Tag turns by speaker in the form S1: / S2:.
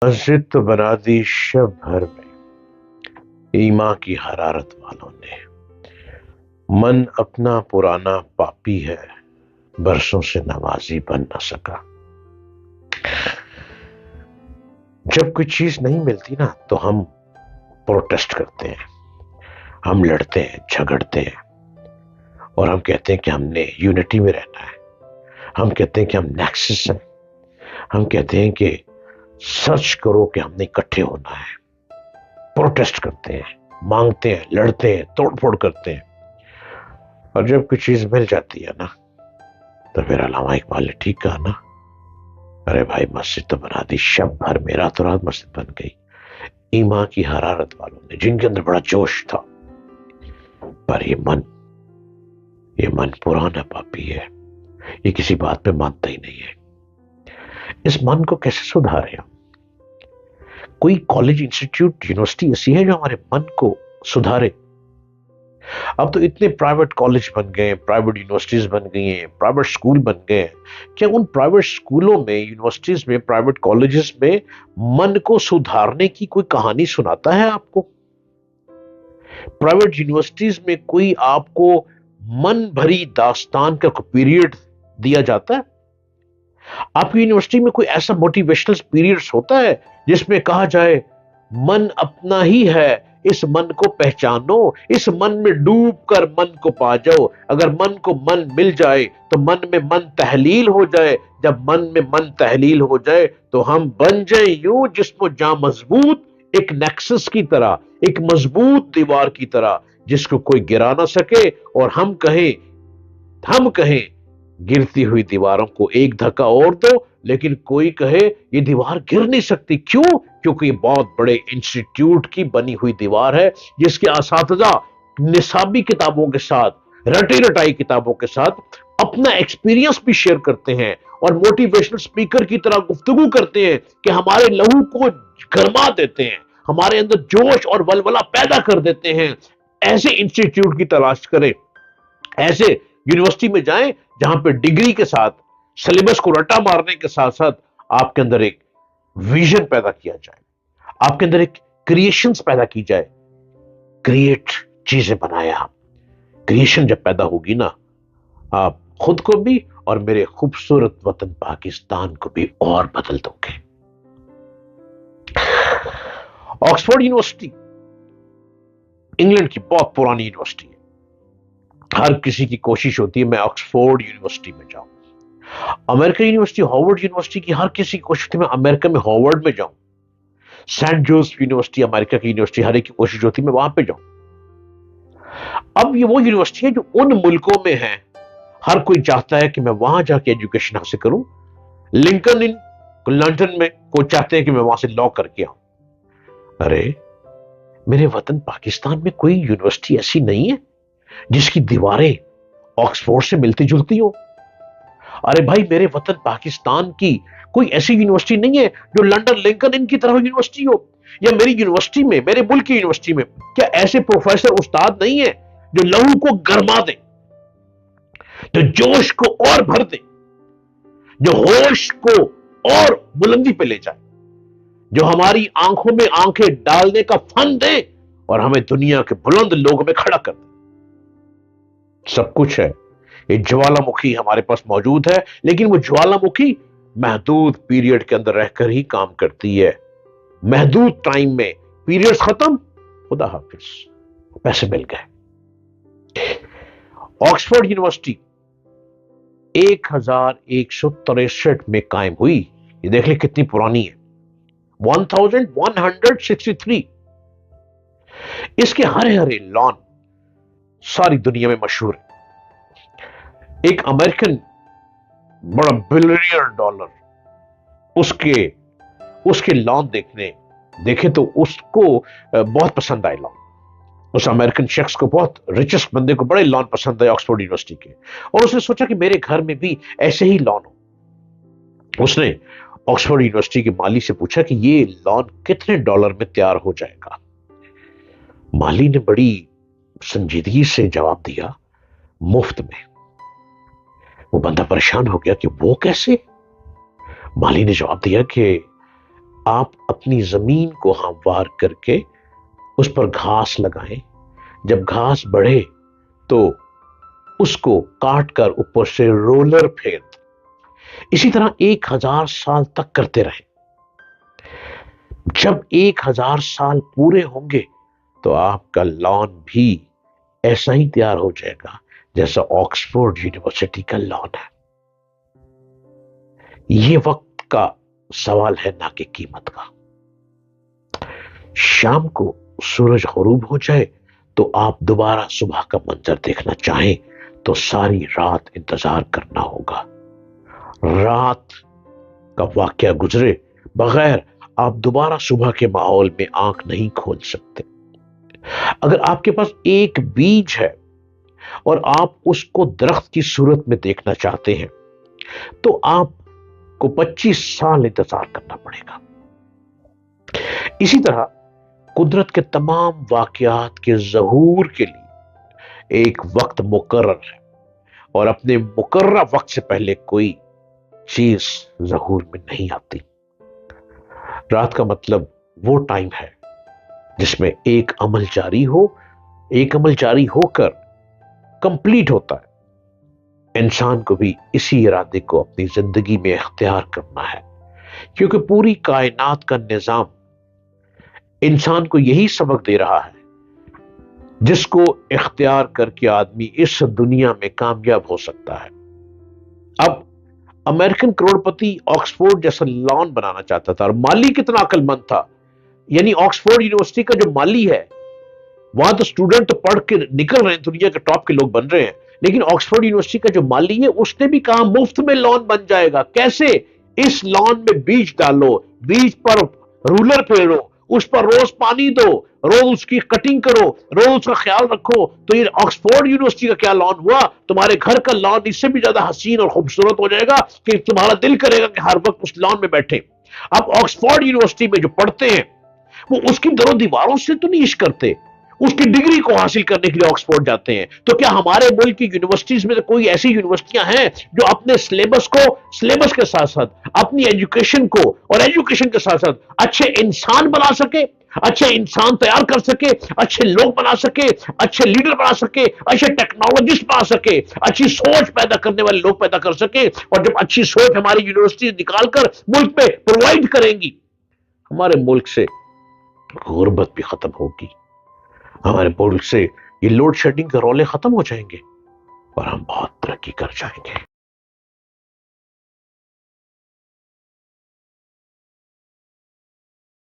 S1: مسجد تو بنا دی شب بھر میں ایمان کی حرارت والوں نے. من اپنا پرانا پاپی ہے، برسوں سے نمازی بن نہ سکا. جب کوئی چیز نہیں ملتی نا تو ہم پروٹیسٹ کرتے ہیں، ہم لڑتے ہیں، جھگڑتے ہیں، اور ہم کہتے ہیں کہ ہم نے یونٹی میں رہنا ہے. ہم کہتے ہیں کہ ہم نیکسس ہیں. ہم کہتے ہیں کہ سرچ کرو کہ ہم نے اکٹھے ہونا ہے. پروٹیسٹ کرتے ہیں، مانگتے ہیں، لڑتے ہیں، توڑ پھوڑ کرتے ہیں. اور جب کوئی چیز مل جاتی ہے نا تو پھر علامہ اقبال نے ٹھیک کہا نا، ارے بھائی مسجد تو بنا دی شب بھر میں، راتوں رات مسجد بن گئی. ایمان کی حرارت والوں نے، جن کے اندر بڑا جوش تھا. پر یہ من پرانا پاپی ہے، یہ کسی بات پہ مانتا ہی نہیں ہے. اس من کو کیسے سدھارے ہم؟ کوئی کالج، انسٹیٹیوٹ، یونیورسٹی ایسی ہے جو ہمارے من کو سدھارے؟ اب تو اتنے پرائیویٹ کالج بن گئے ہیں، پرائیویٹ یونیورسٹیز بن گئی ہیں، پرائیویٹ اسکول بن گئے ہیں. کیا ان پرائیویٹ اسکولوں میں، یونیورسٹیز میں، پرائیویٹ کالجز میں من کو سدھارنے کی کوئی کہانی سناتا ہے آپ کو؟ پرائیویٹ یونیورسٹیز میں کوئی آپ کو من بھری داستان کا پیریڈ دیا جاتا ہے؟ آپ کی یونیورسٹی میں کوئی ایسا موٹیویشنل پیریڈز ہوتا ہے جس میں کہا جائے من اپنا ہی ہے، اس من کو پہچانو، اس من میں ڈوب کر من کو پا جاؤ. اگر من کو من مل جائے تو من میں من تحلیل ہو جائے. جب من میں من تحلیل ہو جائے تو ہم بن جائیں یوں جسم و جاں مضبوط، ایک نیکسس کی طرح، ایک مضبوط دیوار کی طرح جس کو کوئی گرا نہ سکے. اور ہم کہیں گرتی ہوئی دیواروں کو ایک دھکا اور دو، لیکن کوئی کہے یہ دیوار گر نہیں سکتی. کیوں؟ کیونکہ یہ بہت بڑے انسٹیٹیوٹ کی بنی ہوئی دیوار ہے جس کے اساتذہ نصابی کتابوں کے ساتھ، رٹی رٹائی کتابوں کے ساتھ اپنا ایکسپیرینس بھی شیئر کرتے ہیں اور موٹیویشنل سپیکر کی طرح گفتگو کرتے ہیں کہ ہمارے لہو کو گرما دیتے ہیں، ہمارے اندر جوش اور ولولہ پیدا کر دیتے ہیں. ایسے انسٹیٹیوٹ کی تلاش کریں، ایسے یونیورسٹی میں جائیں جہاں پہ ڈگری کے ساتھ، سلیبس کو رٹا مارنے کے ساتھ ساتھ آپ کے اندر ایک ویژن پیدا کیا جائے، آپ کے اندر ایک کریشنز پیدا کی جائے. کریٹ چیزیں بنایا. کریشن جب پیدا ہوگی نا، آپ خود کو بھی اور میرے خوبصورت وطن پاکستان کو بھی اور بدل دو گے. آکسفورڈ یونیورسٹی انگلینڈ کی بہت پرانی یونیورسٹی ہے. ہر کسی کی کوشش ہوتی ہے میں آکسفورڈ یونیورسٹی میں جاؤں. امریکن یونیورسٹی، ہارورڈ یونیورسٹی کی ہر کسی کی کوشش ہوتی ہے میں امریکہ میں ہارورڈ میں جاؤں. سینٹ جوزف یونیورسٹی، امریکہ کی یونیورسٹی، ہر ایک کی کوشش ہوتی ہے میں وہاں پہ جاؤں. اب یہ وہ یونیورسٹی ہے جو ان ملکوں میں ہے، ہر کوئی چاہتا ہے کہ میں وہاں جا کے ایجوکیشن حاصل کروں. لنڈن میں کوئی چاہتے ہیں کہ میں وہاں سے لا کر کے آؤں. ارے میرے وطن پاکستان میں کوئی یونیورسٹی ایسی نہیں ہے جس کی دیواریں آکسفورڈ سے ملتی جلتی ہو؟ ارے بھائی میرے وطن پاکستان کی کوئی ایسی یونیورسٹی نہیں ہے جو لنڈن لنکن ان کی طرح یونیورسٹی ہو؟ یا میری یونیورسٹی میں، میرے ملک کی یونیورسٹی میں کیا ایسے پروفیسر استاد نہیں ہیں جو لہو کو گرما دیں، جو جوش کو اور بھر دیں، جو ہوش کو اور بلندی پہ لے جائیں، جو ہماری آنکھوں میں آنکھیں ڈالنے کا فن دیں اور ہمیں دنیا کے بلند لوگوں میں کھڑا کر دیں؟ سب کچھ ہے. یہ جوالا مکھی ہمارے پاس موجود ہے، لیکن وہ جوالا مکھی محدود پیریڈ کے اندر رہ کر ہی کام کرتی ہے. محدود ٹائم میں پیریڈ ختم، خدا حافظ، پیسے مل گئے. آکسفورڈ یونیورسٹی 1163 میں قائم ہوئی. یہ دیکھ لیں کتنی پرانی ہے، 1163. اس کے ہرے ہرے لان ساری دنیا میں مشہور ہے. ایک امریکن بڑا بلینئر ڈالر اس کے لان دیکھے تو اس کو بہت پسند آئے لان. اس امریکن شخص کو، بہت ریچسٹ بندے کو بڑے لان پسند آئے آکسفورڈ یونیورسٹی کے، اور اس نے سوچا کہ میرے گھر میں بھی ایسے ہی لان ہو. اس نے آکسفورڈ یونیورسٹی کے مالی سے پوچھا کہ یہ لان کتنے ڈالر میں تیار ہو جائے گا؟ مالی نے بڑی سنجیدگی سے جواب دیا، مفت میں. وہ بندہ پریشان ہو گیا کہ وہ کیسے؟ مالی نے جواب دیا کہ آپ اپنی زمین کو ہموار کر کے اس پر گھاس لگائیں. جب گھاس بڑھے تو اس کو کاٹ کر اوپر سے رولر پھیر دیں. اسی طرح 1000 سال تک کرتے رہیں. جب 1000 سال پورے ہوں گے تو آپ کا لان بھی ایسا ہی تیار ہو جائے گا جیسا آکسفورڈ یونیورسٹی کا لان ہے. یہ وقت کا سوال ہے نہ کہ قیمت کا. شام کو سورج غروب ہو جائے تو آپ دوبارہ صبح کا منظر دیکھنا چاہیں تو ساری رات انتظار کرنا ہوگا. رات کا واقعہ گزرے بغیر آپ دوبارہ صبح کے ماحول میں آنکھ نہیں کھول سکتے. اگر آپ کے پاس ایک بیج ہے اور آپ اس کو درخت کی صورت میں دیکھنا چاہتے ہیں تو آپ کو 25 سال انتظار کرنا پڑے گا. اسی طرح قدرت کے تمام واقعات کے ظہور کے لیے ایک وقت مقرر ہے اور اپنے مقررہ وقت سے پہلے کوئی چیز ظہور میں نہیں آتی. رات کا مطلب وہ ٹائم ہے جس میں ایک عمل جاری ہو کر کمپلیٹ ہوتا ہے. انسان کو بھی اسی ارادے کو اپنی زندگی میں اختیار کرنا ہے کیونکہ پوری کائنات کا نظام انسان کو یہی سبق دے رہا ہے جس کو اختیار کر کے آدمی اس دنیا میں کامیاب ہو سکتا ہے. اب امریکن کروڑپتی آکسفورڈ جیسا لان بنانا چاہتا تھا اور مالی کتنا عقل مند تھا. یعنی آکسفورڈ یونیورسٹی کا جو مالی ہے وہاں تو اسٹوڈنٹ پڑھ کے نکل رہے ہیں, دنیا کے ٹاپ کے لوگ بن رہے ہیں, لیکن آکسفورڈ یونیورسٹی کا جو مالی ہے اس نے بھی کہا مفت میں لان بن جائے گا. کیسے؟ اس لان میں بیج ڈالو, بیج پر رولر پھیرو, اس پر روز پانی دو, روز اس کی کٹنگ کرو, روز اس کا خیال رکھو. تو یہ آکسفورڈ یونیورسٹی کا کیا لان ہوا؟ تمہارے گھر کا لان اس سے بھی زیادہ حسین اور خوبصورت ہو جائے گا کہ تمہارا دل کرے گا کہ ہر وقت اس لان میں بیٹھے. اب آکسفورڈ یونیورسٹی میں جو پڑھتے ہیں وہ اس کی در و دیواروں سے تو نہیں عشق کرتے, اس کی ڈگری کو حاصل کرنے کے لیے آکسفورڈ جاتے ہیں. تو کیا ہمارے ملک کی یونیورسٹیز میں کوئی ایسی یونیورسٹیاں ہیں جو اپنے سلیبس کے ساتھ ساتھ اپنی ایجوکیشن کو اور ایجوکیشن کے ساتھ ساتھ اچھے انسان بنا سکے, اچھے انسان تیار کر سکے, اچھے لوگ بنا سکے, اچھے لیڈر بنا سکے, اچھے ٹیکنالوجسٹ بنا سکے, اچھی سوچ پیدا کرنے والے لوگ پیدا کر سکے؟ اور جب اچھی سوچ ہماری یونیورسٹی نکال کر ملک پہ پرووائڈ کریں گی, ہمارے ملک سے غربت بھی ختم ہوگی, ہمارے ملک سے یہ لوڈ شیڈنگ کے رولے ختم ہو جائیں گے اور ہم بہت ترقی کر جائیں گے.